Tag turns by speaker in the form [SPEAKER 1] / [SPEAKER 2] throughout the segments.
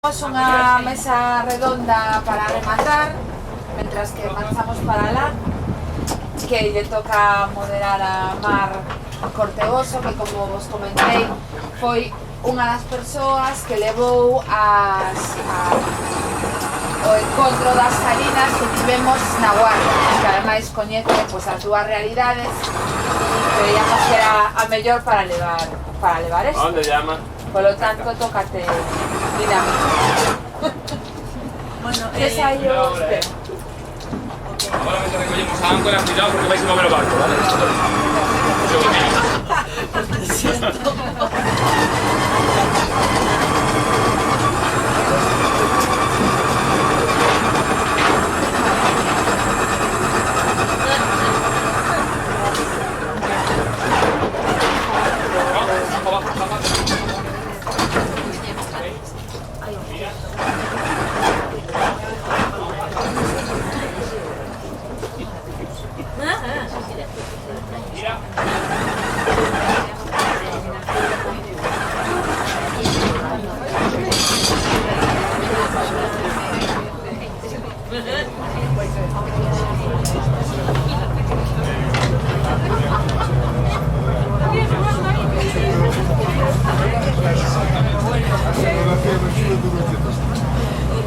[SPEAKER 1] Temos unha mesa redonda para rematar, mentras que marchamos para lá, que lle toca moderar a Mar Cortegoso, que como vos comentei, foi unha das persoas que levou o encontro das salinas que tivemos na Guarda, que ademais coñece as dúas realidades e creíamos que era a mellor para levar isto.
[SPEAKER 2] ¿A dónde llama?
[SPEAKER 1] Polo tanto, tócate dinámico.
[SPEAKER 3] Bueno,
[SPEAKER 1] Ensayo.
[SPEAKER 2] Ahora que recollemos a áncora, cuidado porque vais a mover o barco, ¿vale?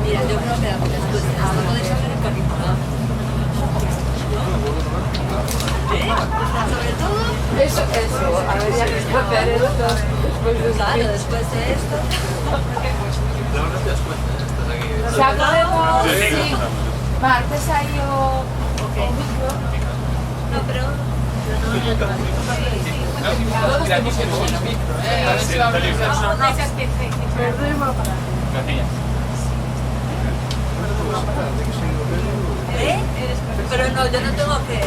[SPEAKER 3] mira, yo creo que después hasta podéis hacer el carrito. Sobre todo,
[SPEAKER 1] Eso, habría que hacer esto después de
[SPEAKER 3] claro, después de esto.
[SPEAKER 1] xa podemos, sí. Martes aí o micro.
[SPEAKER 3] No, pero ¿eh? Pero no, yo no tengo que...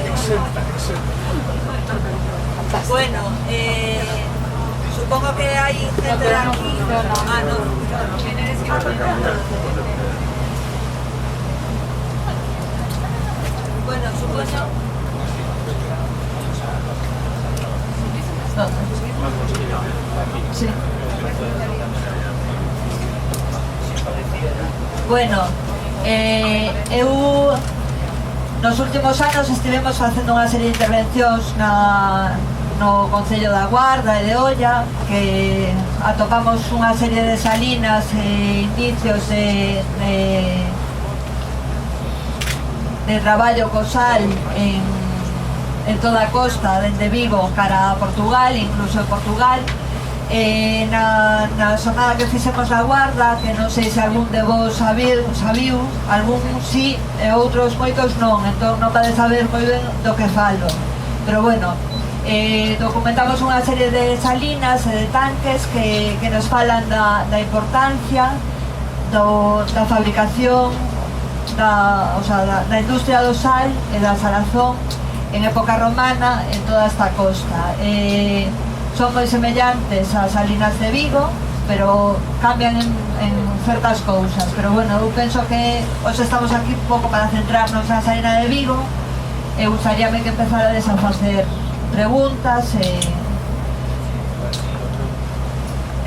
[SPEAKER 3] Bueno, supongo que hay gente de aquí. Ah, no. Bueno, supongo... Sí. Bueno, eu nos últimos anos estivemos facendo unha serie de intervencións no Concello da Guarda e de Olla, que atopamos unha serie de salinas e indicios de traballo co sal en toda a costa, dende Vigo cara a Portugal, incluso en Portugal. Na xornada que fixemos na Guarda, que non sei se algún de vos sabiu, algún sí e outros moitos non, entón non pode saber moi ben do que falo. Pero bueno, documentamos unha serie de salinas e de tanques que nos falan da importancia da fabricación da industria do sal e da salazón en época romana en toda esta costa. Son moi semellantes ás salinas de Vigo, pero cambian en certas cousas. Pero bueno, eu penso que hoxe estamos aquí un pouco para centrarnos na salina de Vigo e gustaríame que empezarades a facer preguntas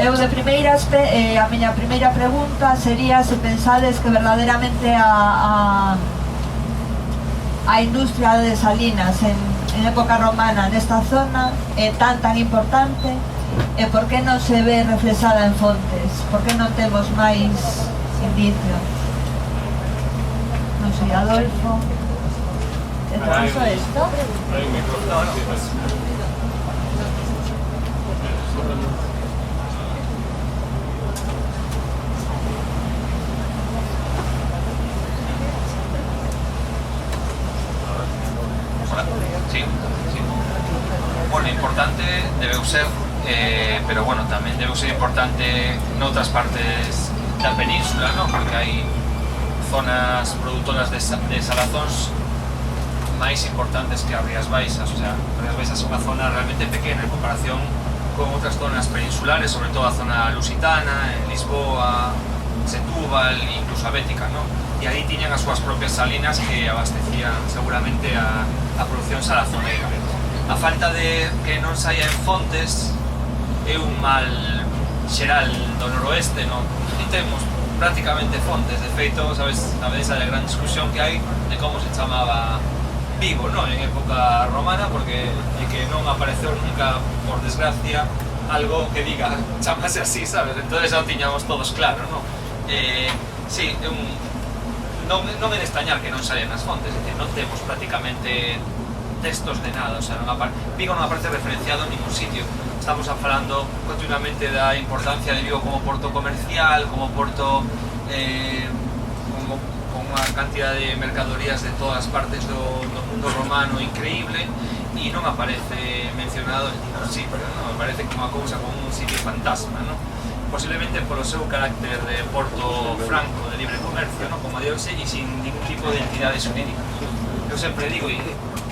[SPEAKER 3] eu de primeiras, a miña primeira pregunta sería se pensades que verdadeiramente a industria de salinas en época romana nesta zona é tan importante e por que non se ve reflexada en fontes? Por que non temos máis indicios? Non sei, Adolfo. ¿Te paso esto?
[SPEAKER 4] Sí. Bueno, importante debeu ser, pero bueno, tamén debeu ser importante noutras partes da península, ¿no? Porque hai zonas produtoras de salazóns máis importantes que as Rías Baixas, o sea, as Rías Baixas é unha zona realmente pequena en comparación con outras zonas peninsulares, sobre todo a zona lusitana, en Lisboa, Setúbal, incluso a Bética, ¿no? E aí tiñan as súas propias salinas que abastecían seguramente a produción salazoneira. A falta de que non saia en fontes é un mal xeral do noroeste, non? E temos prácticamente fontes. De feito, sabedes a gran discusión que hai de como se chamaba Vigo, non? En época romana, porque é que non apareceu nunca, por desgracia, algo que diga chamase así, sabes? Entonces non tiñamos todos claro, non? Sí, non é de extrañar que non salen nas fontes, é dicir, non temos prácticamente textos de nada, o sea, Vigo non aparece referenciado en ningún sitio. Estamos falando continuamente da importancia de Vigo como porto comercial, como porto con unha cantidad de mercadorías de todas partes do mundo romano increíble, e non aparece mencionado en ningún sitio, non? Aparece como unha cousa, como un sitio fantasma, non? Posiblemente polo seu carácter de porto franco, de libre comercio, non? Como de hoxe, e sin ningún tipo de entidade xurídica. Eu sempre digo, e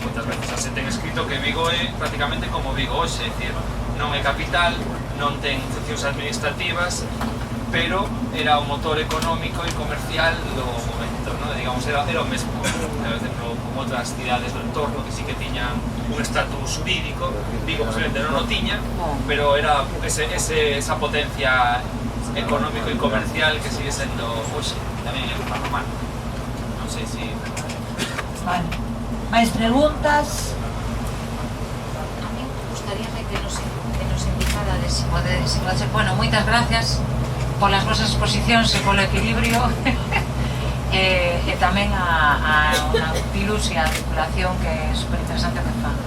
[SPEAKER 4] moitas veces se ten escrito, que Vigo é prácticamente como Vigo hoxe, é dicir, non é capital, non ten funcións administrativas, pero era o motor económico e comercial do momento, non? Digamos, era o mesmo, por exemplo, como outras cidades do entorno que sí que tiñan un estatus xurídico. Vigo posiblemente non o tiña, pero era esa potencia económico e comercial que sigue sendo hoxe, tamén en época romana. Non sei se...
[SPEAKER 3] Vale. Mais preguntas?
[SPEAKER 5] A mí gustaríame que nos indicara se pode ser. Bueno, moitas gracias polas vosas exposicións e polo equilibrio e tamén a Nautilus e a tripulación, que é super interesante o que fan.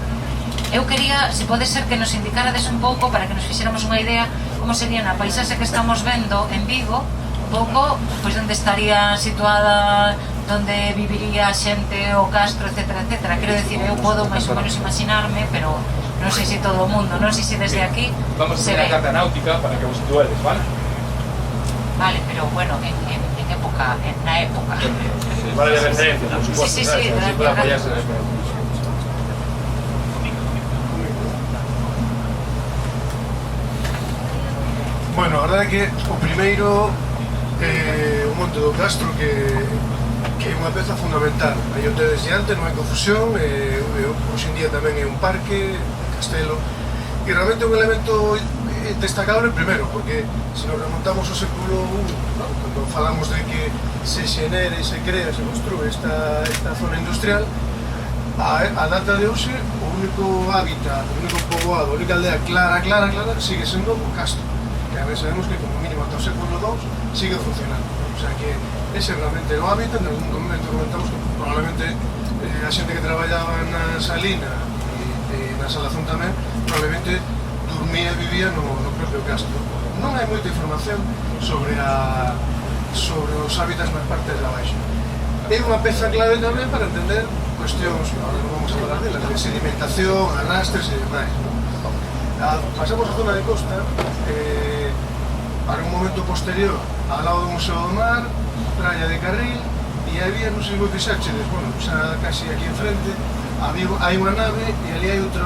[SPEAKER 5] Eu quería, se pode ser, que nos indicarades un pouco, para que nos fixéramos unha idea como sería na paisaxe que estamos vendo en Vigo, un pouco, pois, onde estaría situada, onde viviría a xente, o castro, etcétera, etcétera. Quero decir, eu podo máis ou menos imaginarme, pero non sei se todo o mundo, non sei se desde aquí
[SPEAKER 2] Vamos a
[SPEAKER 5] se
[SPEAKER 2] hacer
[SPEAKER 5] ve.
[SPEAKER 2] una carta náutica para que vos situedes, ¿vale?
[SPEAKER 5] Vale, pero bueno, en época, na época.
[SPEAKER 2] Vale de referencia, por supuesto.
[SPEAKER 5] Sí,
[SPEAKER 2] ¿sabes?
[SPEAKER 5] gracias,
[SPEAKER 2] Siempre apoyarse en
[SPEAKER 5] gracias.
[SPEAKER 2] eso.
[SPEAKER 6] Bueno, a verdade é que o primeiro o Monte do Castro, que é unha peza fundamental. Aí o tedes diante, non hai confusión, hoxe en día tamén é un parque, castelo, e realmente é un elemento destacable primeiro, porque se nos remontamos ao século I, ¿no? Cando falamos de que se xenera e se crea, se construe esta zona industrial, a data de hoxe, o único hábitat, o único poboado, a única aldea clara sigue sendo o Castro. Que a veces sabemos que como mínimo ata o século II sigue funcionando. O sea que ese realmente é o hábitat. En algún momento comentamos que probablemente a xente que traballaba na Salina e na Salazón tamén, probablemente dormía e vivía no propio Castro. Non hai moita información sobre os hábitats nas partes de abaixo. É unha peza clave tamén para entender cuestións, ahora non vamos a falar delas, de sedimentación, arrastres e demais. Pasamos a zona de costa, para un momento posterior, ao lado do Museo do Mar, Praia de Carril, e había, non sei se fixáchedes, bueno, xa casi aquí enfrente, hai unha nave e ali hai outra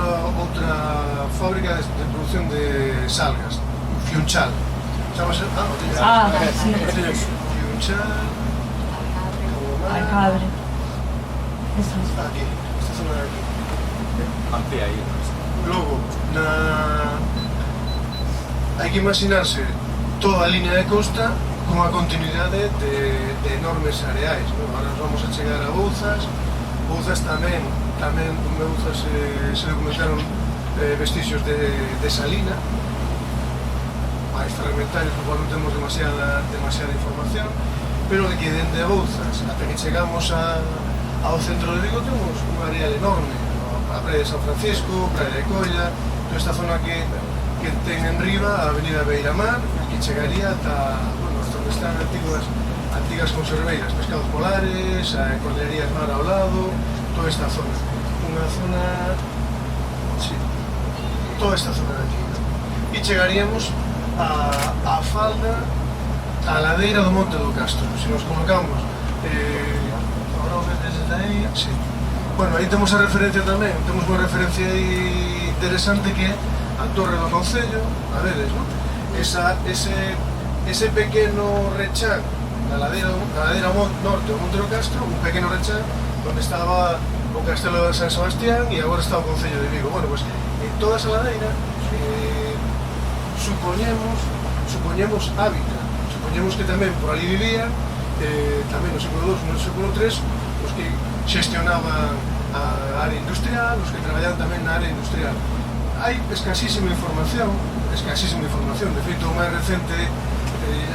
[SPEAKER 6] fábrica de produción de salgas, Fiunchal. Chamase...
[SPEAKER 3] Sí.
[SPEAKER 6] Fiunchal...
[SPEAKER 3] Alcabre.
[SPEAKER 6] Aquí, esta zona de aquí.
[SPEAKER 2] Amplía ahí.
[SPEAKER 6] Logo, hai que imaginarse toda a línea de costa con a continuidade de enormes areais, ¿no? Ahora nos vamos a chegar a Bouzas. Bouzas tamén en Bouzas se documentaron vestigios de Salina, máis fragmentarios, por cual non temos demasiada información, pero de que dende Bouzas ata que chegamos ao centro de Vigo temos un areal enorme, a Praia de San Francisco, Praia de Colla, toda esta zona que ten en riba a Avenida Beiramar, que chegaría ata, bueno, hasta onde están antigas conserveiras, Pescados Polares, a Corderías Mar ao lado, toda esta zona. Unha zona... sí, toda esta zona de aquí. E chegaríamos a falda, a ladeira do Monte do Castro. Se nos colocamos, agora o vedes desde aí, sí. Bueno, aí temos a referencia tamén, temos unha referencia aí interesante que é a Torre do Concello, a vedes, non? Ese pequeno rechán na ladeira norte do Monte do Castro, un pequeno rechán onde estaba o Castelo de San Sebastián e agora está o Concello de Vigo. Bueno, pois, en toda esa ladeira supoñemos hábitat supoñemos que tamén por ali vivían tamén no século II, no século III, os que xestionaban a área industrial, os que traballaban tamén na área industrial. Hai escasísima información, de feito o máis recente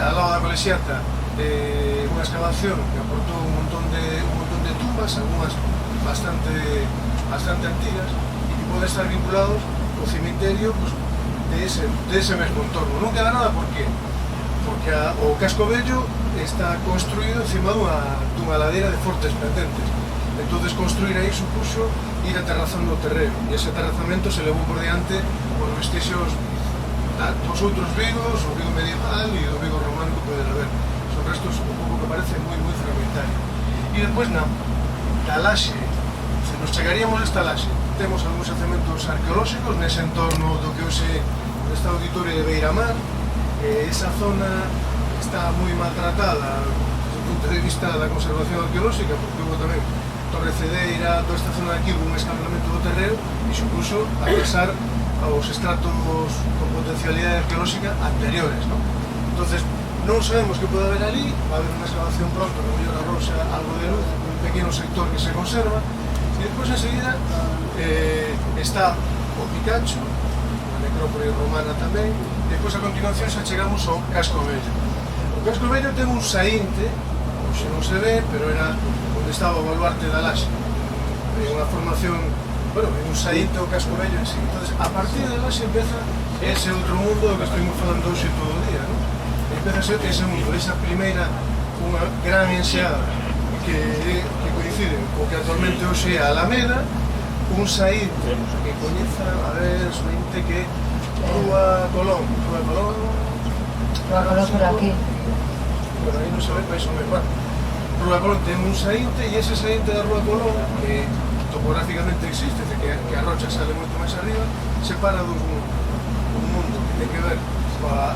[SPEAKER 6] ao lado da Colexiata, unha excavación que aportou un montón de tumbas, algunhas bastante antigas, e que pode estar vinculados ao cemiterio pues, de ese mesmo entorno. Non queda nada, por qué? Porque o casco vello está construído encima dunha ladera de fortes pendentes. Entonces construir aí supuxo ir aterrazando o terreno, e ese aterrazamento se levou por diante por vestixios dos outros vigos, o vigo medieval e o vigo romano que poden haber. Son restos un pouco que parece moi fragmentario. E despois da laxe, se nos chegaríamos a esta laxe, temos algúns yacementos arqueolóxicos nese entorno do que hoxe está o auditorio de Beiramar. Esa zona está moi maltratada desde o punto de vista da conservación arqueolóxica, porque houve tamén Torrecedeira, toda esta zona de aquí, un escalonamento do terreo e supuso agresar aos estratos con potencialidade arqueolóxica anteriores, ¿no? Entonces, non sabemos que pode haber ali, va a haber unha excavación pronto, que mellor arroxa algo de luz, un pequeno sector que se conserva, e despois enseguida está o Picacho, a necrópole romana tamén, e despois a continuación xa chegamos ao Casco Vello. O Casco Vello ten un saínte, hoxe non se ve, pero era onde estaba o baluarte da laxe, unha formación, bueno, un saínte o Casco Vello en sí. Entonces, a partir de laxe empeza ese outro mundo do que estuvimos falando hoxe todo o día, ¿no? Empeza a ser ese mundo, esa primeira, unha gran enxeada que coincide co que actualmente hoxe é a Alameda, un saínte que coñeza, a ver, saínte que Rúa Colón por
[SPEAKER 3] aquí.
[SPEAKER 6] Bueno, aí non se ve, mais ou menos. Rúa Colón ten un saínte e ese saínte da Rúa Colón, que topográficamente existe, que a rocha sale moito máis arriba, separa un mundo que ten que ver coa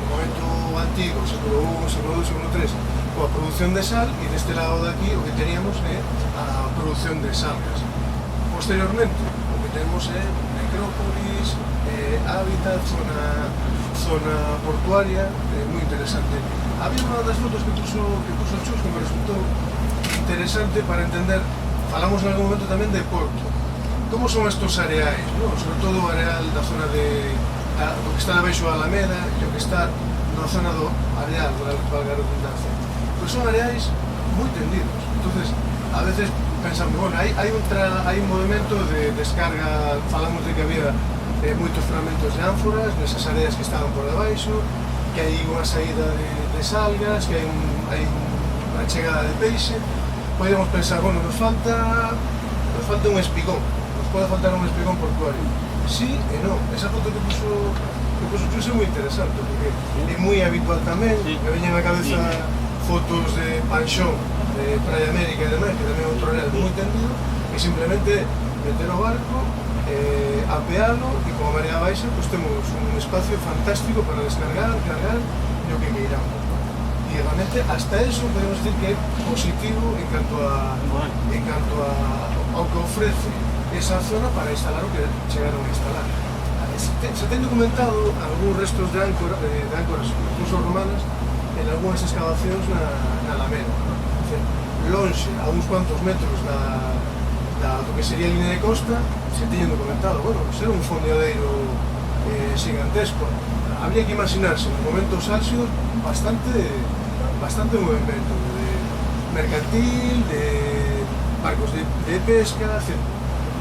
[SPEAKER 6] momento antigo, século I, século II, século III, coa produción de sal, e deste lado de aquí o que teníamos é a produción de salgas. Posteriormente, o que temos é necrópolis, hábitat, zona portuaria, moi interesante. Había unha das fotos que puso Chus que me resultou interesante para entender, falamos en algún momento tamén de Porto. Como son estos areais, ¿no? Sobre todo o areal da zona do que está debaixo da Alameda e o que está na zona do areal, valga a redundancia. Pois son areais moi tendidos. Entonces, a veces pensamos, bueno, hai un movimento de descarga, falamos de que había moitos fragmentos de ánforas nesas áreas que estaban por debaixo, que hai unha saída de salgas, que hai unha chegada de peixe. Podemos pensar, bueno, nos falta un espigón, nos pode faltar un espigón portuario. Sí e non. Esa foto que puso Chus é moi interesante, porque é moi habitual tamén, me veñen á cabeza fotos de Panxón, de Praia América e demais, que tamén é outro areal moi tendido, e simplemente meter o barco, apealo, e como a marea baixa, pues temos un espacio fantástico para descargar, cargar e o que queiramos. E realmente, hasta eso, podemos decir que é positivo en canto ao que ofrece esa zona para instalar o que chegaron a instalar. Se ten documentado algúns restos de áncoras, incluso romanas, en algúnas excavacións na Alameda. Lonxe, a uns cuantos metros do que sería a línea de costa, se teñen documentado, bueno, ser un fondeadeiro gigantesco. Habría que imaginarse en momentos álxidos bastante movimento de mercantil, de barcos de pesca, etc.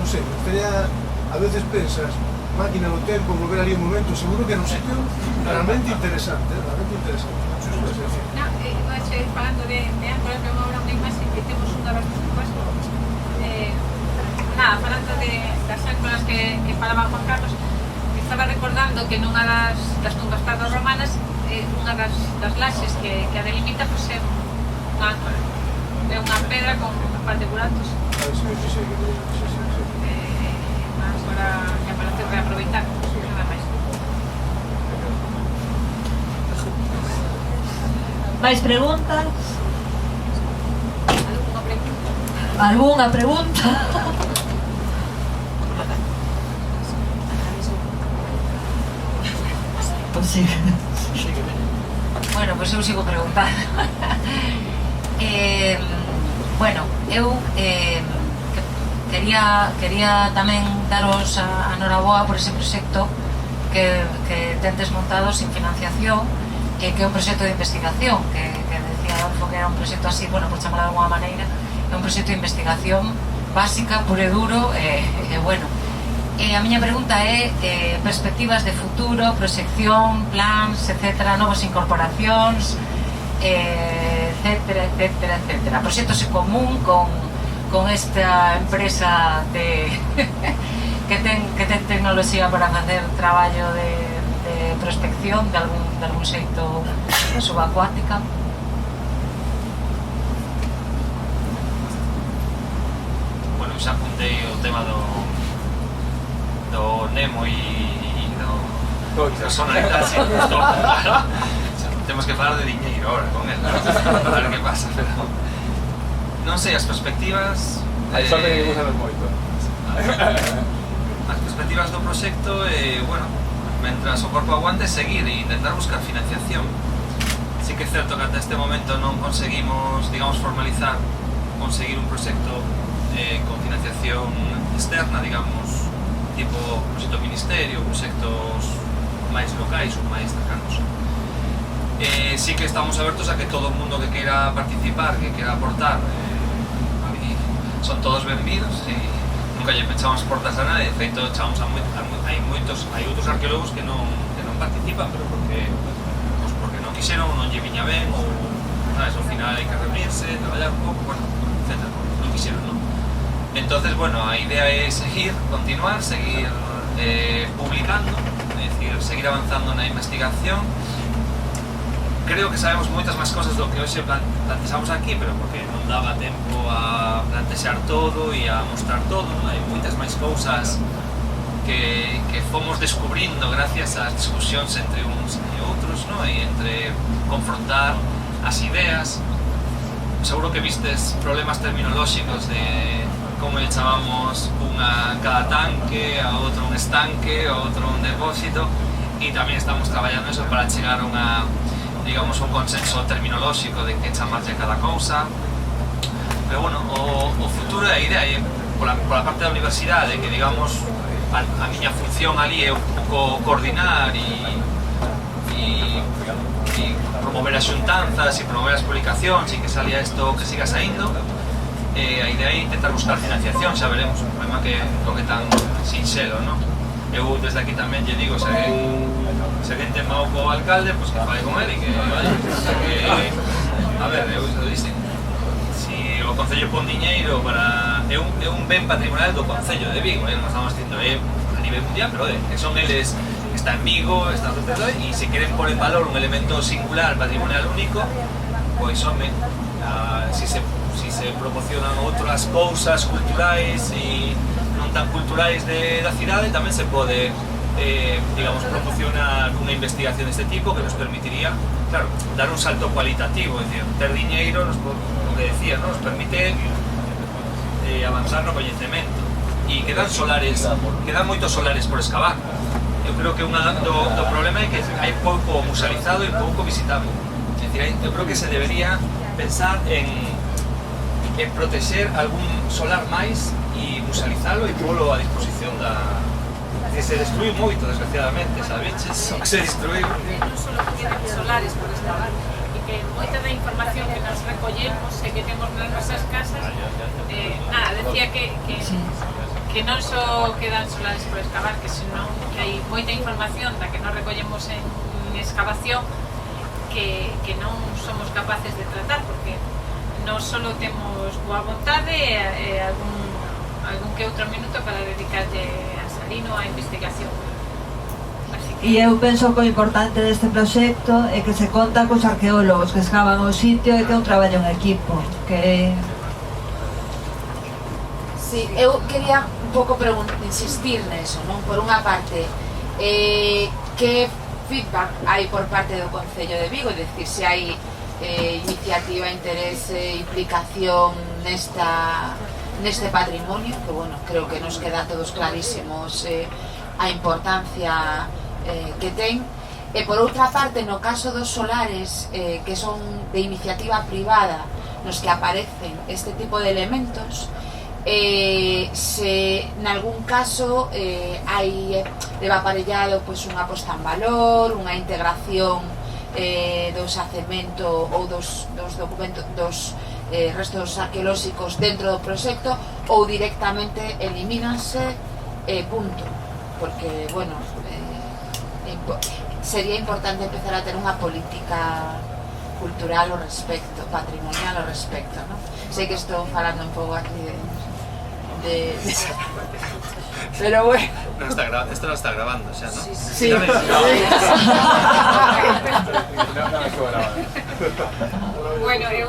[SPEAKER 6] Non sei, a veces pensas, máquina do tempo, volver ali un momento, seguro que era un sitio realmente interesante, realmente interesante.
[SPEAKER 5] Falando de áncoras, vemos ahora unha imaxe que temos unha das tumbas. Falando das áncoras que falaba Juan Carlos, estaba recordando que nunha das tumbas tardorromanas, unha das laxes que a delimita é unha áncora. É unha pedra con un par de buratos. Unha áncora que aparece reaproveitar, nada máis.
[SPEAKER 3] Mais preguntas?
[SPEAKER 5] Algunha pregunta?
[SPEAKER 3] Algunha pregunta? Pues sí.
[SPEAKER 5] Bueno, pois eu sigo preguntando. Bueno, eu quería tamén daros a noraboa por ese proxecto que tentes montado sin financiación, que é un proxecto de investigación, que decía Adolfo que era un proxecto así, bueno, por chamarlo de alguma maneira, é un proxecto de investigación básica, puro e duro, bueno. A miña pregunta é perspectivas de futuro, proxección, plans, etcétera, novas incorporacións, etcétera, etcétera, etcétera. Proxectos en común con esta empresa que ten tecnoloxía para facer traballo de prospección de algún xeito subacuática.
[SPEAKER 4] Bueno, xa apuntei o tema do Nemo e do personalidade, sí, claro. Temos que falar de diñeiro ahora con él, a ver que pasa, pero non sei, as perspectivas
[SPEAKER 2] Hai sorte que non sabes moito.
[SPEAKER 4] as perspectivas do proxecto, bueno, mentras o corpo aguante, seguir e intentar buscar financiación. Sí que é certo que ata este momento non conseguimos, digamos, conseguir un proxecto con financiación externa, digamos, tipo proxecto ministerio, proxectos máis locais ou máis cercanos. Sí que estamos abertos a que todo o mundo que queira participar, que queira aportar, son todos benvidos e nunca lle pechamos portas a nadie. De feito, chamamos hai outros arqueólogos que non participan, pero porque non quixeron, non lle viña ben, ou sabes, ao final hai que reunirse, traballar un pouco, bueno, etc. Non quixeron, non? Entonces, bueno, a idea é continuar, seguir publicando, é dicir, seguir avanzando na investigación. Creo que sabemos moitas máis cosas do que hoxe plantexamos aquí, pero porque non daba tempo a plantexar todo e a mostrar todo, non? Hai moitas máis cousas que fomos descubrindo gracias ás discusións entre uns e outros, non? E entre confrontar as ideas. Seguro que vistes problemas terminolóxicos de como le chamamos unha cada tanque, a outro un estanque, a outro un depósito, e tamén estamos traballando eso para chegar a unha, digamos, un consenso terminolóxico de que chamarlle cada cousa. Pero bueno, o futuro da idea é pola parte da universidade, que digamos a miña función ali é un pouco coordinar e promover as xuntanzas e promover as publicacións e que salía isto que siga saindo. A idea é intentar buscar financiación, xa veremos, un problema que non é tan sinxelo, non? Eu desde aquí tamén lle digo, se alguén ten mau co alcalde, pois que fale con ele e que, vaya, a ver, eu dixen, si o Concello pon diñeiro para... é un ben patrimonial do Concello de Vigo, non estamos dicindo, a nivel mundial, pero que son eles, está en Vigo, está en Toledo, e se queren pôr en valor un elemento singular, patrimonial único, pois, home, si se promocionan outras cousas culturais e non tan culturais da cidade, tamén se pode, digamos, promocionar unha investigación deste tipo que nos permitiría, claro, dar un salto cualitativo, é dicir, ter diñeiro, o que decía, nos permite avanzar no coñecemento, e quedan moitos solares por excavar. Eu creo que do problema é que hai pouco musealizado e pouco visitado. É dicir, eu creo que se debería pensar en protexer algún solar máis e musealizalo e polo a disposición da... que se destrui moito, desgraciadamente, sabeches? O que se destrui...
[SPEAKER 7] Non só que quedan solares por excavar, e que moita da información que nos recollemos e que temos nas nosas casas, decía que non só quedan solares por excavar, que senón que hai moita información da que nos recollemos en excavación que non somos capaces de tratar, porque non só temos boa vontade e algún que outro minuto para dedicarlle a Salino a investigación.
[SPEAKER 3] E eu penso que o importante deste proxecto é que se conta cos arqueólogos que excavan o sitio e que é un traballo en equipo, que...
[SPEAKER 1] Sí, eu quería un pouco insistir neso, non? Por unha parte, que feedback hai por parte do Concello de Vigo, é dicir, se hai iniciativa, interese, implicación neste patrimonio, que, bueno, creo que nos queda a todos clarísimos a importancia que ten, E por outra parte, no caso dos solares que son de iniciativa privada, nos que aparecen este tipo de elementos, se nalgún caso hai leva aparellado unha posta en valor, unha integración do xacemento ou dos documentos, dos restos arqueolóxicos dentro do proxecto, ou directamente elimínanse, punto, porque, bueno, sería importante empezar a ter unha política cultural ao respecto, patrimonial ao respecto, ¿no? Sei que estou falando un pouco aquí de... pero bueno...
[SPEAKER 8] Esto no está grabando, o sea, ¿no?
[SPEAKER 1] Sí.
[SPEAKER 7] Bueno, eu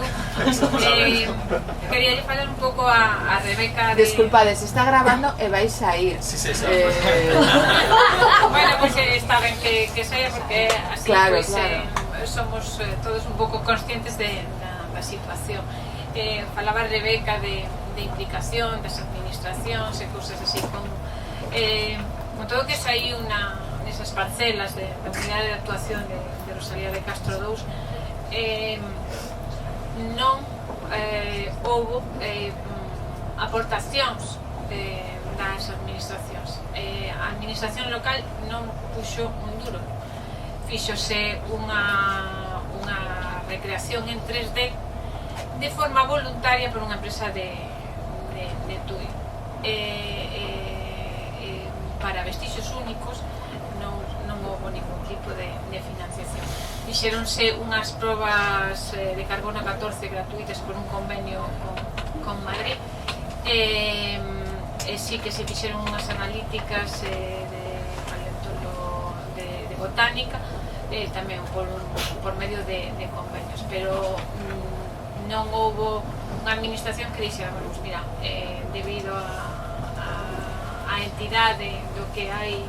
[SPEAKER 7] quería falar un pouco a Rebeca de...
[SPEAKER 1] Disculpade, se está grabando e vais a ir.
[SPEAKER 8] Sí,
[SPEAKER 7] Bueno, pues está ben que saia, porque así
[SPEAKER 1] claro,
[SPEAKER 7] pues,
[SPEAKER 1] claro.
[SPEAKER 7] Somos todos un pouco conscientes da situación. Falaba Rebeca de implicación das administracións e cousas así, con todo que saí nesas parcelas da unidade de actuación de Rosalía de Castro II, non houbo aportacións das administracións. A administración local non puxo un duro, fíxose unha recreación en 3D de forma voluntaria por unha empresa de TUI. Para vestixios únicos non houve ningún tipo de financiación. Fixeronse unhas probas de carbono 14 gratuitas por un convenio con Madrid, e sí que se fixeron unhas analíticas de botánica, tamén por medio de convenios, pero non houbo unha administración que dixéramos, mira, debido a entidade do que hai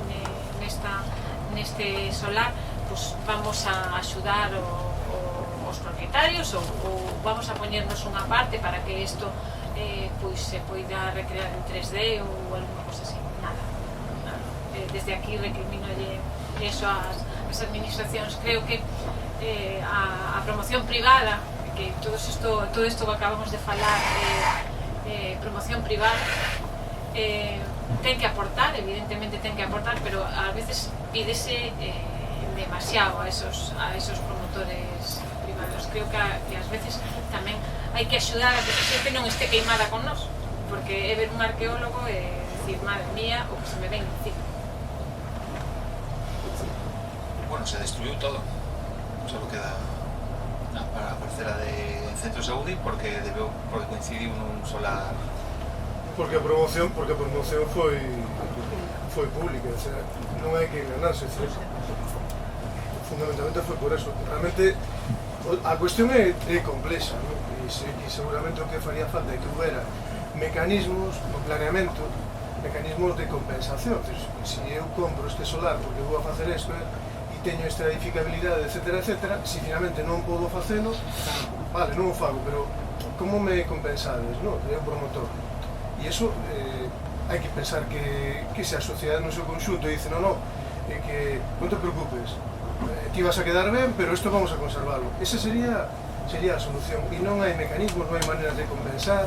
[SPEAKER 7] neste solar, pues vamos a axudar os propietarios, ou vamos a poñernos unha parte para que isto pues se poida recrear en 3D ou alguna cosa así. Nada. Desde aquí recriminolle eso ás administracións. Creo que a promoción privada, que todo isto que acabamos de falar, promoción privada, ten que aportar, evidentemente ten que aportar, pero a veces pídese demasiado a esos promotores privados. Creo que ás veces tamén hai que axudar a que a xente non este queimada con nós, porque é ver un arqueólogo e dicir, madre mía, o que se me ven encima.
[SPEAKER 8] Bueno, se destruyó todo, solo queda para a parcela de Centro Saúde porque coincidiu nun solar.
[SPEAKER 6] Porque a promoción foi pública, o sea, non hai que enganarse, fundamentalmente foi por eso. Realmente a cuestión é complexa, ¿no? E seguramente o que faría falta é que houbera mecanismos no planeamento, mecanismos de compensación. Se eu compro este solar porque vou a facer isto e teño esta edificabilidade, etc., se finalmente non podo facelo, vale, non o fago, pero como me compensades, no? É un promotor. E iso hai que pensar que se a sociedade no seu conxunto dice non, que non te preocupes, ti vas a quedar ben, pero isto vamos a conservarlo. Esa sería a solución. E non hai mecanismos, non hai maneras de compensar,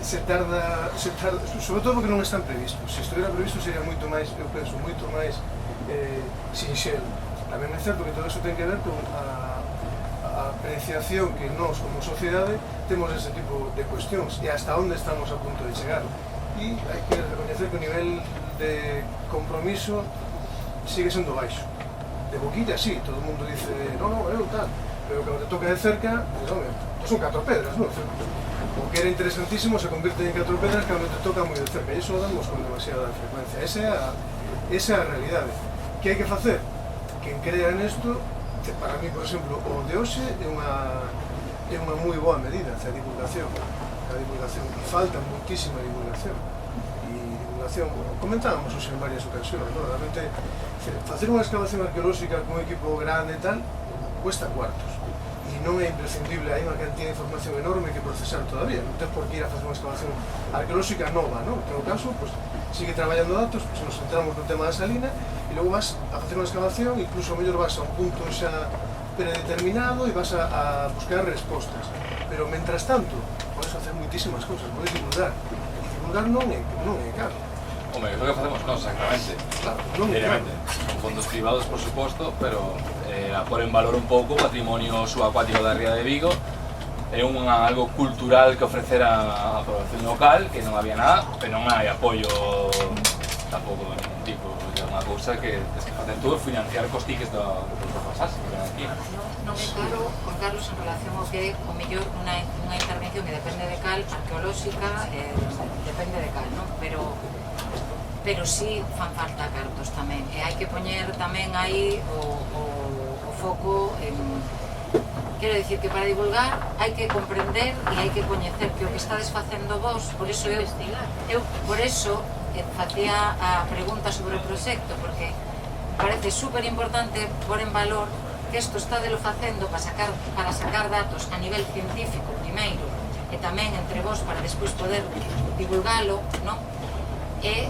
[SPEAKER 6] se tarda, sobre todo porque non están previstos. Se estuviera previsto sería moito máis, eu penso, moito máis sinxelo. Tamén é certo que todo iso ten que ver con a apreciación que nós como sociedade temos ese tipo de cuestións e hasta onde estamos a punto de chegar. E hai que recoñecer que o nivel de compromiso sigue sendo baixo. De boquilla, sí, todo o mundo dice, non, eu tal, pero cando te toca de cerca, pues, home, son 4 pedras, non? O que era interesantísimo se convirte en 4 pedras cando te toca moi de cerca, e iso lo damos con demasiada frecuencia. Esa é a realidade. Que hai que facer? Quen crea nesto, para mí, por exemplo, o de hoxe é unha moi boa medida, a divulgación. Falta moitísima divulgación. Comentábamos hoxe en varias ocasións, ¿no? Realmente, facer unha excavación arqueolóxica con un equipo grande e tal, cuesta cuartos. E non é imprescindible, hai unha cantidad de información enorme que procesar todavía. Non ten por que ir a facer unha excavación arqueolóxica nova, ¿no? En todo caso, pues, sigue traballando datos, pues, nos centramos no tema da salina, e logo vas a facer unha excavación, incluso ao mellor vas a un punto xa predeterminado e vas a buscar respostas. Pero, mentras tanto, podes facer moitísimas cousas, podes divulgar. E divulgar non é caro.
[SPEAKER 2] Hombre, é o que facemos nós, exactamente.
[SPEAKER 6] Claro, non é caro.
[SPEAKER 2] Con fondos privados, por suposto, pero a por en valor un pouco o patrimonio subacuático da ría de Vigo. É algo cultural que ofrecer a población local, que non había nada, pero non hai apoio tampouco de ningún tipo. É unha cousa que tens que facer todo, financiar cos tickets do pasarse, que ven aquí.
[SPEAKER 5] Non é caro, Juan Carlos, en relación ao que o mellor unha intervención que depende de cal, arqueolóxica, depende de cal, non? Pero sí fan falta cartos tamén, e hai que poñer tamén aí o foco en... Quero dicir que para divulgar hai que comprender e hai que coñecer que o que estades facendo vos, por iso eu por iso facía a pregunta sobre o proxecto, porque parece super importante pôr en valor que isto estádelo facendo para sacar datos a nivel científico primeiro e tamén entre vos para despois poder divulgalo, non? E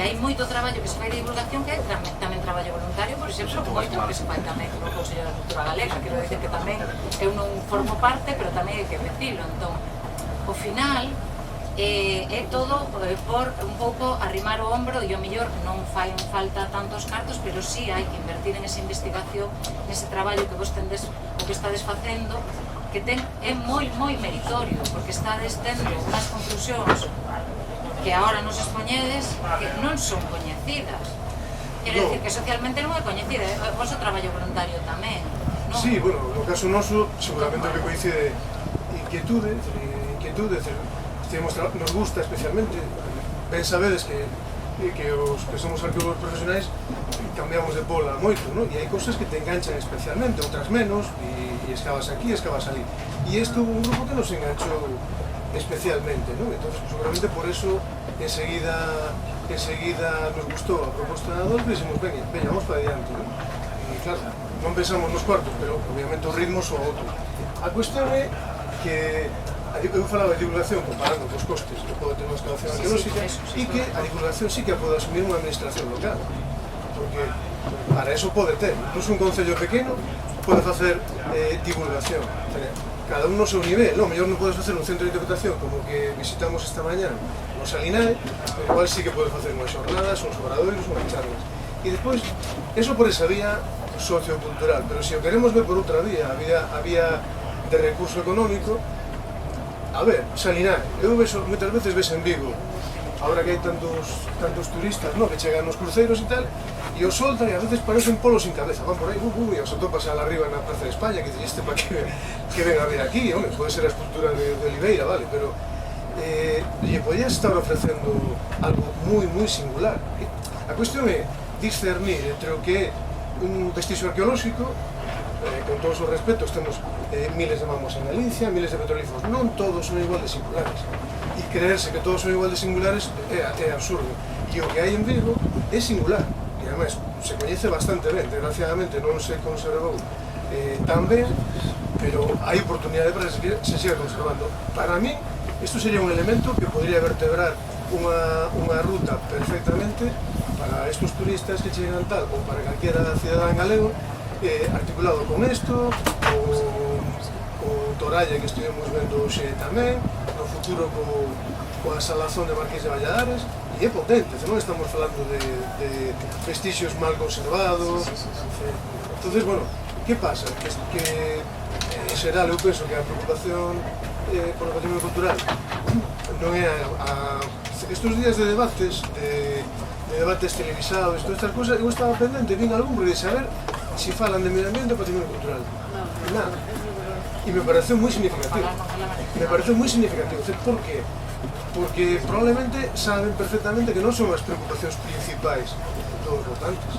[SPEAKER 5] hai moito traballo que se fai de divulgación que é tamén traballo voluntario, por exemplo, moito que se fai tamén no Consello da Cultura Galega, quero dicir que tamén eu non formo parte, pero tamén hai que decirlo. Entón, ao final, é todo por un pouco arrimar o ombro e ao mellor non fai falta tantos cartos, pero sí hai que invertir en esa investigación, nese traballo que vos tendes, o que estades facendo, que é moi meritorio, porque estades tendo unhas conclusións que agora nos expoñedes que non son coñecidas. Quero dicir que socialmente non é coñecida, é o vosso traballo voluntario tamén, non?
[SPEAKER 6] Sí, bueno, no caso noso, seguramente que coincide inquietude, nos gusta especialmente, ben sabedes que os que somos arqueólogos profesionais cambiamos de pola moito, non? E hai cousas que te enganchan especialmente, outras menos, e escavas aquí, escavas ali. E isto un grupo que nos enganchou especialmente, non? Entón, seguramente por eso enseguida nos gustou a proposta da Adolfo e dixemos, veña, vamos para adiante, non? E claro, non pensamos nos cuartos, pero obviamente os ritmos son outros. A cuestión é que eu falaba de divulgación comparando cos costes que pode ter unha excavación arqueolóxica e que a divulgación sí que a pode asumir unha administración local, porque para eso pode ter, incluso un concello pequeno pode facer divulgación. Cada un no seu nivel, non? Mellor non podes facer un centro de interpretación como que visitamos esta mañá no Salinae, pero igual sí que podes facer unhas xornadas, uns obradoiros, unhas charlas. E despois, eso por esa vía sociocultural, pero se o queremos ver por outra vía, a vía de recurso económico, a ver, Salinae, eu vexo, moitas veces ves en Vigo, ahora que hai tantos turistas, no? Que chegan nos cruceiros e tal, e os soltan e a veces parecen polos sin cabeza, van por aí, e os atopas arriba na Praza de España, que dices, este pa que ven a ver aquí, home, pode ser a escultura de Oliveira, vale, pero lle podías estar ofrecendo algo moi singular. A cuestión é discernir entre o que é un vestigio arqueolóxico, con todos os respetos, temos miles de mamos en Galicia, miles de petrolíferos, non todos son igual de singulares, e creerse que todos son igual de singulares é absurdo, e o que hai en Vigo é singular, e ademais se coñece bastante ben, desgraciadamente non se conservou tan ben, pero hai oportunidade para que se siga conservando. Para mí, isto sería un elemento que podría vertebrar unha ruta perfectamente para estos turistas que chegan tal, ou para calquera cidadán galego, articulado con isto, o Toralla que estivemos vendo hoxe tamén, no futuro coa salazón de Marqués de Valladares, e é potente, non estamos falando de vestixios mal conservados. Entonces, bueno, que pasa? Que en xeral eu penso que a preocupación por o patrimonio cultural non é estes días de debates televisados, todas estas cousas, eu estaba pendente, vin algún de saber se falan de medio ambiente ou patrimonio cultural. Nada. E me pareceu moi significativo. Por qué? Porque probablemente saben perfectamente que non son as preocupacións principais dos votantes.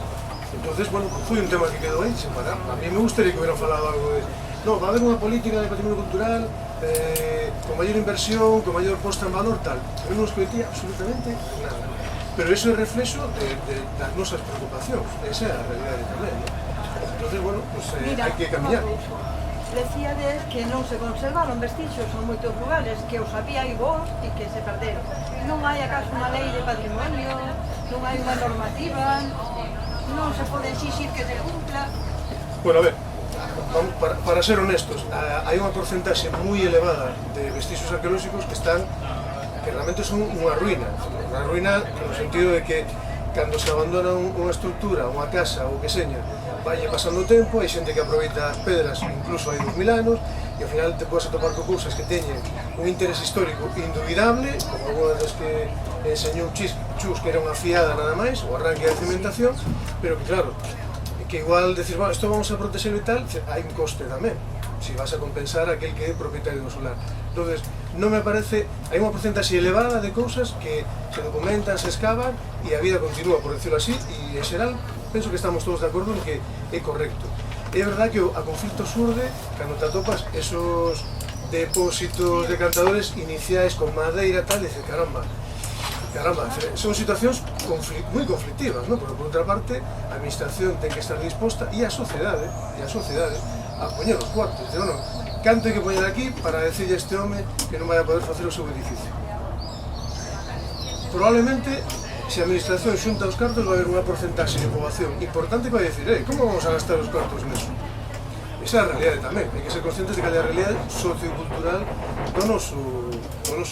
[SPEAKER 6] Entonces, bueno, foi un tema que quedou aí, sin parar. A mí me gustaría que hubieran falado algo de... No, va a haber unha política de patrimonio cultural con maior inversión, con maior posta en valor, tal. Eu non escoitía absolutamente nada. Pero eso é reflexo das nosas preocupacións. Esa é a realidade tamén, ¿no? Entonces, bueno, pues hai que cambiar.
[SPEAKER 9] Decíades que non se conservaron vestixios, son moitos lugares que os había e vos e que se perderon. Non hai acaso unha lei de patrimonio, non hai unha normativa, non se pode exixir que se cumpla.
[SPEAKER 6] Bueno, a ver, para ser honestos, hai unha porcentaxe moi elevada de vestixios arqueolóxicos que realmente son unha ruína no sentido de que cando se abandona unha estructura, unha casa ou que seña, vai pasando o tempo, hai xente que aproveita as pedras incluso hai 2000 anos e ao final te podes atopar con cousas que teñen un interés histórico indubidable, como algunas das que enseñou Chus, que era unha fiada nada máis, o arranque da cimentación, pero que claro, que igual decir, bueno, isto vamos a proteger e tal, hai un coste tamén, si vas a compensar a aquel que é propietario do solar. Entonces, non me parece, hai unha porcentaxe elevada de cousas que se documentan, se excavan e a vida continúa, por decirlo así, e en xeral penso que estamos todos de acordo en que é correcto. É verdad que a conflito surde cando te atopas esos depósitos de cantadores iniciais con madeira tal, e dices, caramba, son situacións moi conflictivas, ¿no? Porque por outra parte a administración ten que estar disposta e a sociedade a poñer os cuartos, dice, bueno, canto hai que poñer aquí para decirle a este home que non vai a poder facer o seu edificio. Probablemente, se a administración xunta os cartos, vai haber unha porcentaxe de poboación importante que vai decir, como vamos a gastar os cartos neso? Esa é a realidade tamén, hai que ser conscientes de que a realidade sociocultural do noso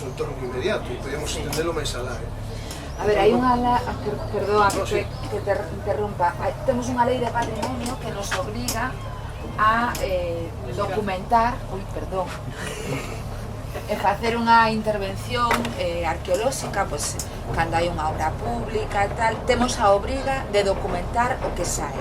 [SPEAKER 6] entorno inmediato e podemos entendelo máis alá.
[SPEAKER 1] A ver, hai unha lei, perdón que te interrumpa, temos unha lei de patrimonio que nos obriga a documentar, e facer unha intervención arqueolóxica, pois, cando hai unha obra pública e tal, temos a obriga de documentar o que sae.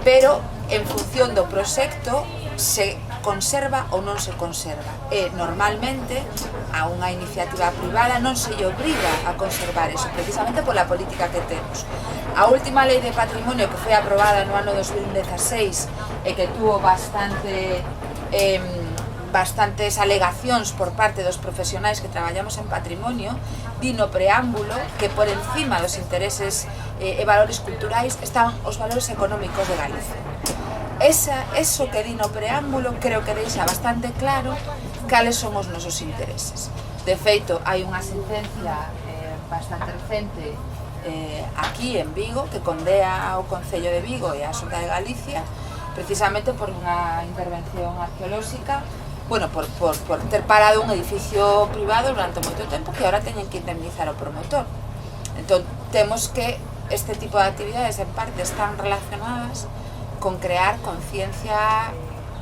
[SPEAKER 1] Pero, en función do proxecto, se conserva ou non se conserva. E, normalmente, a unha iniciativa privada non se lle obriga a conservar eso, precisamente pola política que temos. A última lei de patrimonio que foi aprobada no ano 2016 e que tuvo bastantes alegacións por parte dos profesionais que traballamos en patrimonio, di no preámbulo que por encima dos intereses e valores culturais están os valores económicos de Galicia. Eso que di no preámbulo creo que deixa bastante claro cales son os nosos intereses. De feito, hai unha sentencia bastante recente aquí en Vigo que condea ao Concello de Vigo e a Xunta de Galicia precisamente por unha intervención arqueolóxica, bueno, por ter parado un edificio privado durante moito tempo que ahora teñen que indemnizar ao promotor. Entón, temos que este tipo de actividades en parte están relacionadas con crear conciencia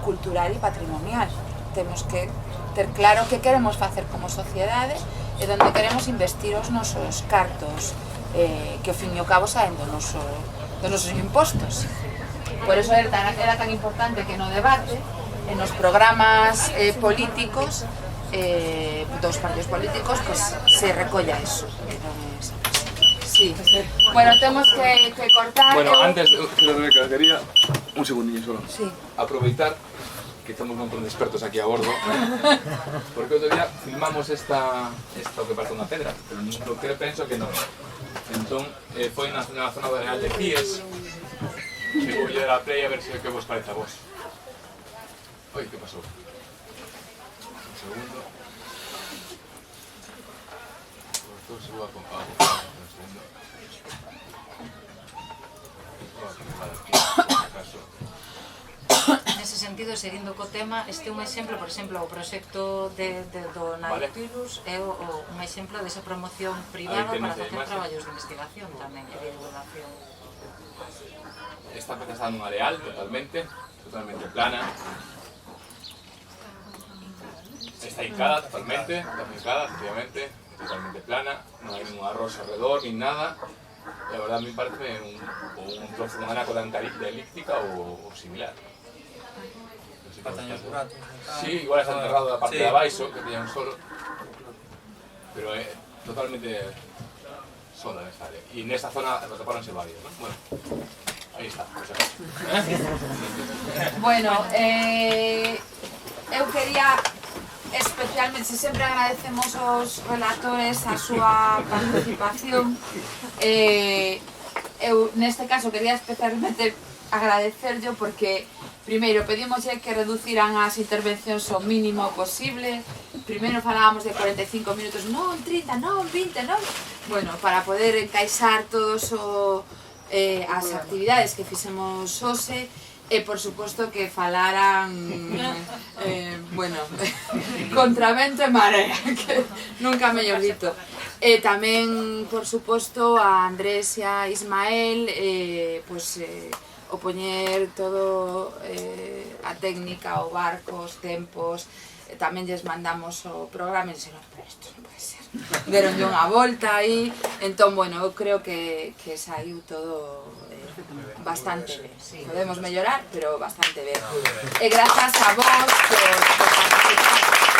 [SPEAKER 1] cultural e patrimonial. Temos que ter claro que queremos facer como sociedade e onde queremos investir os nosos cartos que ao fin e ao cabo saen dos nosos impostos. Por eso era tan importante que no debate, en os programas políticos dos partidos políticos, pues se recolla eso. Sí. Bueno, temos que cortar.
[SPEAKER 2] Bueno, antes, Rebeca, quería un segundinho solo.
[SPEAKER 1] Sí.
[SPEAKER 2] Aproveitar que temos un montón de expertos aquí a bordo, porque outro día filmamos esta que parece unha pedra, pero non penso que non. Entón, foi na zona do Arenal de Cíes, que vou lle dar a play a ver se que vos parece a vos. Oi, que pasou? Un segundo. Todo se vou a comprar. Un segundo.
[SPEAKER 5] Nese sentido, seguindo co tema, este é un exemplo, por exemplo, o proxecto do Nautilus é un exemplo desa promoción privada para facer traballos de investigación tamén e de divulgación.
[SPEAKER 2] Esta peza está nun areal totalmente plana. Está hincada totalmente, efectivamente, totalmente plana, non hai ningún arroz alrededor, nin nada. E a verdade, a mí parece un trozo, unha anacoda elíptica ou similar. Sí, igual está enterrado da parte de abaixo, que teña un solo, pero é totalmente sola nesta área. E nesta zona atopáronse varios, ¿no? Bueno, aí está, por si acaso.
[SPEAKER 1] Bueno, eu quería especialmente, sempre agradecemos aos relatores a súa participación. Eu neste caso quería especialmente agradecerlo porque primeiro pedimos que reduciran as intervencións ao mínimo posible. Primeiro falábamos de 45 minutos, non 30, non 20, non. Bueno, para poder encaixar todos as actividades que fixemos hoxe, e por suposto que falaran bueno, contra vento e marea, que nunca mellor dito. E tamén, por suposto, a Andrés e a Ismael o poñer todo a técnica, o barco, os tempos, tamén lles mandamos o programa e dixeron, pero isto non pode ser, deronlle unha volta aí, entón, bueno, eu creo que saiu todo bastante ben. Podemos mellorar, pero bastante ben. E grazas a vos por participar.